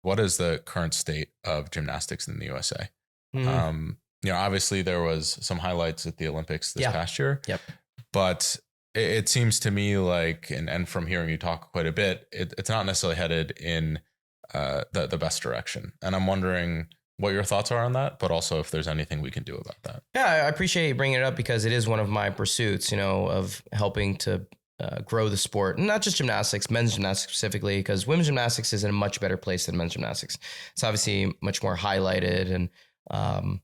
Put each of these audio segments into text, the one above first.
what is the current state of gymnastics in the USA? Mm, Obviously there was some highlights at the Olympics this yeah. past year, Yep. but it seems to me like, and from hearing you talk quite a bit, it's not necessarily headed in the best direction. And I'm wondering what your thoughts are on that, but also if there's anything we can do about that. Yeah, I appreciate you bringing it up because it is one of my pursuits, of helping to grow the sport, and not just gymnastics, men's gymnastics specifically, because women's gymnastics is in a much better place than men's gymnastics. It's obviously much more highlighted, and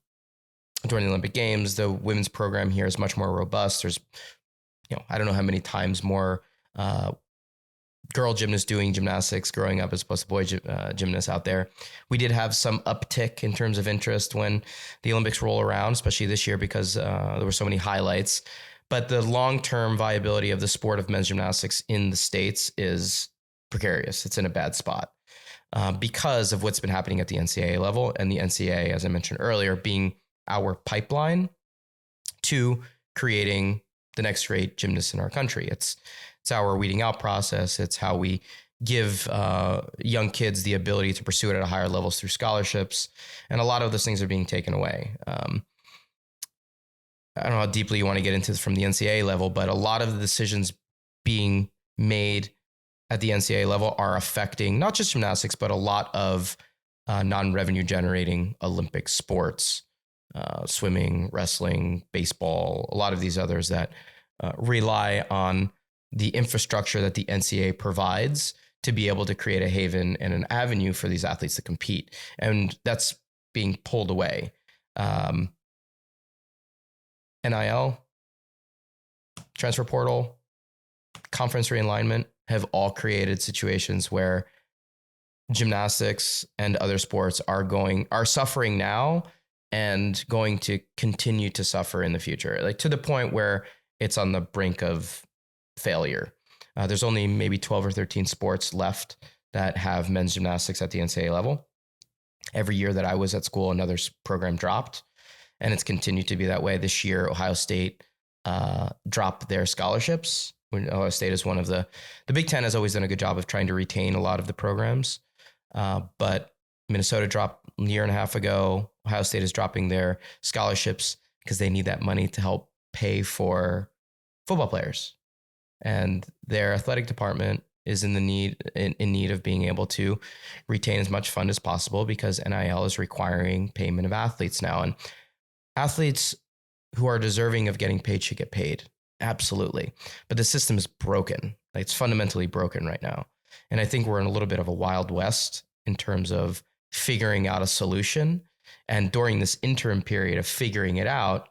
during the Olympic Games, the women's program here is much more robust. There's, I don't know how many times more girl gymnasts doing gymnastics growing up as opposed to boy gymnasts out there. We did have some uptick in terms of interest when the Olympics roll around, especially this year because there were so many highlights. But the long-term viability of the sport of men's gymnastics in the States is precarious. It's in a bad spot because of what's been happening at the NCAA level, and the NCAA, as I mentioned earlier, being our pipeline to creating the next great gymnasts in our country. It's our weeding out process. It's how we give young kids the ability to pursue it at a higher levels through scholarships. And a lot of those things are being taken away. I don't know how deeply you want to get into this from the NCAA level, but a lot of the decisions being made at the NCAA level are affecting not just gymnastics, but a lot of non-revenue generating Olympic sports, swimming, wrestling, baseball, a lot of these others that rely on the infrastructure that the NCAA provides to be able to create a haven and an avenue for these athletes to compete. And that's being pulled away. NIL, transfer portal, conference realignment have all created situations where gymnastics and other sports are suffering now and going to continue to suffer in the future, like to the point where it's on the brink of failure. There's only maybe 12 or 13 sports left that have men's gymnastics at the NCAA level. Every year that I was at school, another program dropped, and it's continued to be that way. This year, Ohio State dropped their scholarships. Ohio State is one of the Big Ten has always done a good job of trying to retain a lot of the programs. But Minnesota dropped a year and a half ago. Ohio State is dropping their scholarships because they need that money to help pay for football players. And their athletic department is in need of being able to retain as much fund as possible because NIL is requiring payment of athletes now. And athletes who are deserving of getting paid should get paid. Absolutely. But the system is broken. Like, it's fundamentally broken right now. And I think we're in a little bit of a wild west in terms of figuring out a solution. And during this interim period of figuring it out,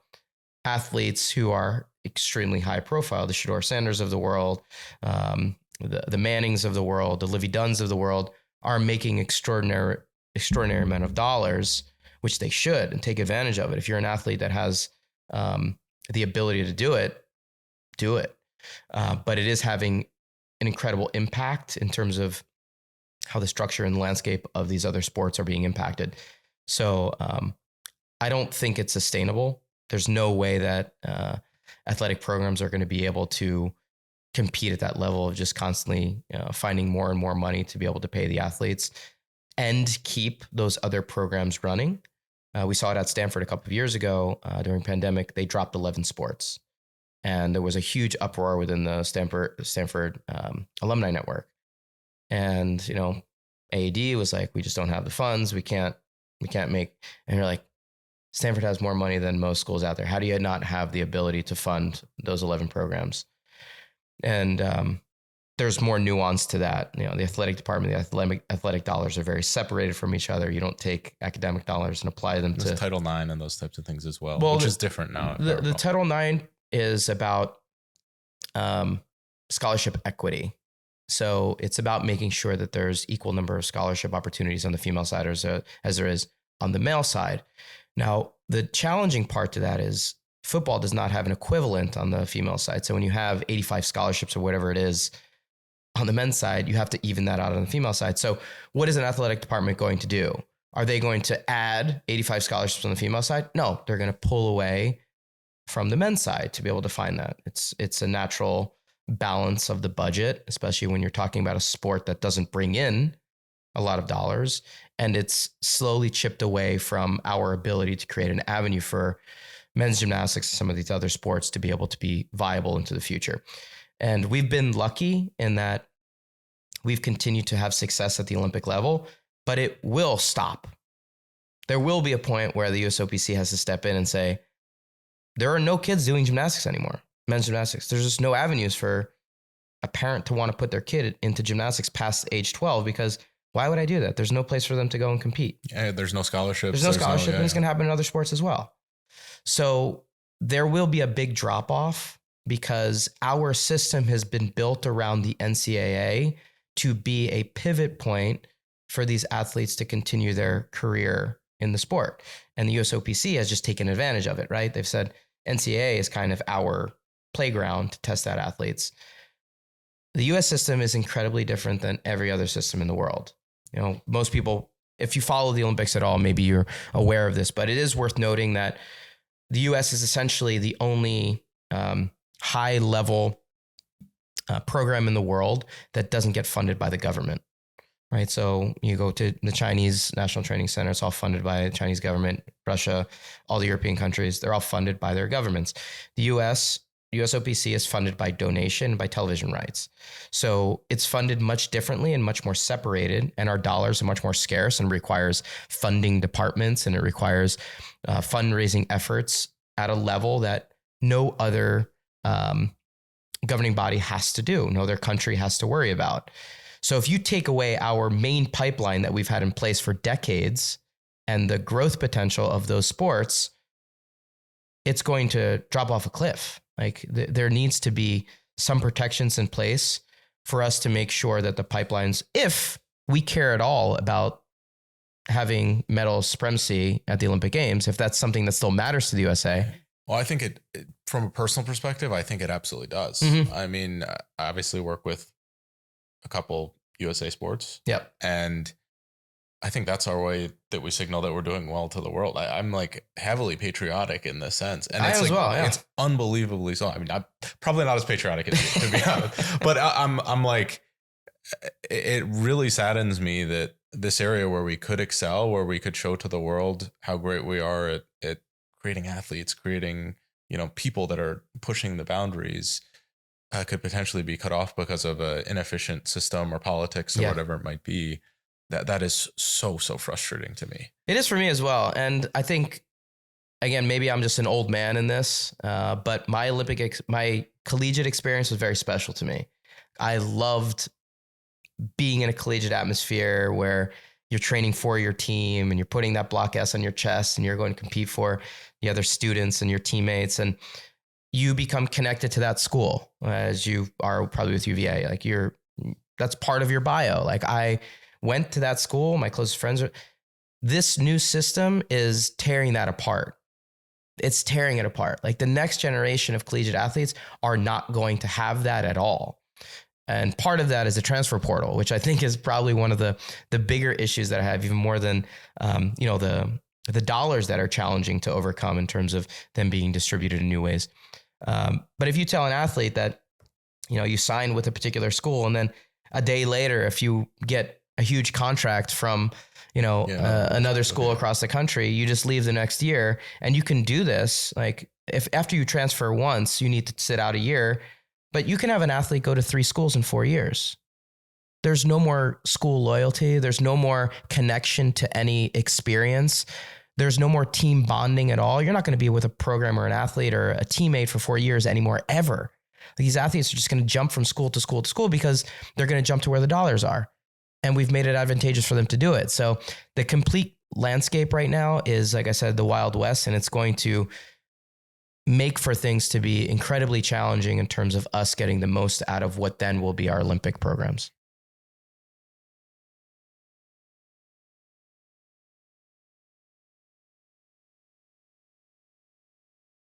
athletes who are extremely high profile, the Shedeur Sanders of the world, the Mannings of the world, the Livy Dunns of the world, are making extraordinary amount of dollars, which they should, and take advantage of it. If you're an athlete that has the ability to do it, do it. But it is having an incredible impact in terms of how the structure and the landscape of these other sports are being impacted. So I don't think it's sustainable. There's no way that athletic programs are going to be able to compete at that level of just constantly finding more and more money to be able to pay the athletes and keep those other programs running. We saw it at Stanford a couple of years ago during pandemic. They dropped 11 sports, and there was a huge uproar within the Stanford alumni network. And AAD was like, we just don't have the funds. We can't make. And you're like, Stanford has more money than most schools out there. How do you not have the ability to fund those 11 programs? And there's more nuance to that. The athletic department, the athletic dollars are very separated from each other. You don't take academic dollars and apply them to Title IX and those types of things as well, well, which is different now. The Title IX is about scholarship equity. So it's about making sure that there's equal number of scholarship opportunities on the female side as there is on the male side. Now, the challenging part to that is football does not have an equivalent on the female side. So when you have 85 scholarships or whatever it is on the men's side, you have to even that out on the female side. So what is an athletic department going to do? Are they going to add 85 scholarships on the female side? No, they're going to pull away from the men's side to be able to find that. It's a natural balance of the budget, especially when you're talking about a sport that doesn't bring in a lot of dollars, and it's slowly chipped away from our ability to create an avenue for men's gymnastics and some of these other sports to be able to be viable into the future. And we've been lucky in that we've continued to have success at the Olympic level, but it will stop. There will be a point where the USOPC has to step in and say, there are no kids doing gymnastics anymore, men's gymnastics. There's just no avenues for a parent to want to put their kid into gymnastics past age 12, because why would I do that? There's no place for them to go and compete. Yeah, there's no scholarships. There's no scholarship, and it's going to happen in other sports as well. So there will be a big drop off because our system has been built around the NCAA to be a pivot point for these athletes to continue their career in the sport. And the USOPC has just taken advantage of it, right? They've said NCAA is kind of our playground to test out athletes. The US system is incredibly different than every other system in the world. You know, most people, if you follow the Olympics at all, maybe you're aware of this, but it is worth noting that the US is essentially the only high level program in the world that doesn't get funded by the government, right? So you go to the Chinese National Training Center, it's all funded by the Chinese government, Russia, all the European countries, they're all funded by their governments. The US, USOPC is funded by donation, by television rights. So it's funded much differently and much more separated, and our dollars are much more scarce and requires funding departments, and it requires fundraising efforts at a level that no other governing body has to do, no other country has to worry about. So if you take away our main pipeline that we've had in place for decades and the growth potential of those sports, it's going to drop off a cliff. Like there needs to be some protections in place for us to make sure that the pipelines, if we care at all about having medal supremacy at the Olympic Games, if that's something that still matters to the USA. Well, I think it from a personal perspective, I think it absolutely does. Mm-hmm. I mean, I obviously work with a couple USA sports. Yep. And I think that's our way that we signal that we're doing well to the world. I'm like heavily patriotic in this sense. And it's as well, yeah. It's unbelievably so. I mean, I'm probably not as patriotic as you, to be honest, but I'm like, it really saddens me that this area where we could excel, where we could show to the world how great we are at creating athletes, creating, you know, people that are pushing the boundaries, could potentially be cut off because of an inefficient system or politics or whatever it might be. That is so frustrating to me. It is for me as well. And I think, again, maybe I'm just an old man in this, but my collegiate experience was very special to me. I loved being in a collegiate atmosphere where you're training for your team and you're putting that block S on your chest and you're going to compete for the other students and your teammates, and you become connected to that school as you are probably with UVA. Like that's part of your bio. Like I went to that school, my closest friends this new system is tearing that apart. It's tearing it apart. Like the next generation of collegiate athletes are not going to have that at all. And part of that is the transfer portal, which I think is probably one of the bigger issues that I have, even more than, the dollars that are challenging to overcome in terms of them being distributed in new ways. But if you tell an athlete that, you know, you sign with a particular school and then a day later, if you get a huge contract from, another school across the country, you just leave the next year and you can do this. Like if after you transfer once, you need to sit out a year, but you can have an athlete go to 3 schools in 4 years. There's no more school loyalty. There's no more connection to any experience. There's no more team bonding at all. You're not going to be with a program or an athlete or a teammate for 4 years anymore, ever. These athletes are just going to jump from school to school to school because they're going to jump to where the dollars are. And we've made it advantageous for them to do it. So the complete landscape right now is, like I said, the Wild West, and it's going to make for things to be incredibly challenging in terms of us getting the most out of what then will be our Olympic programs.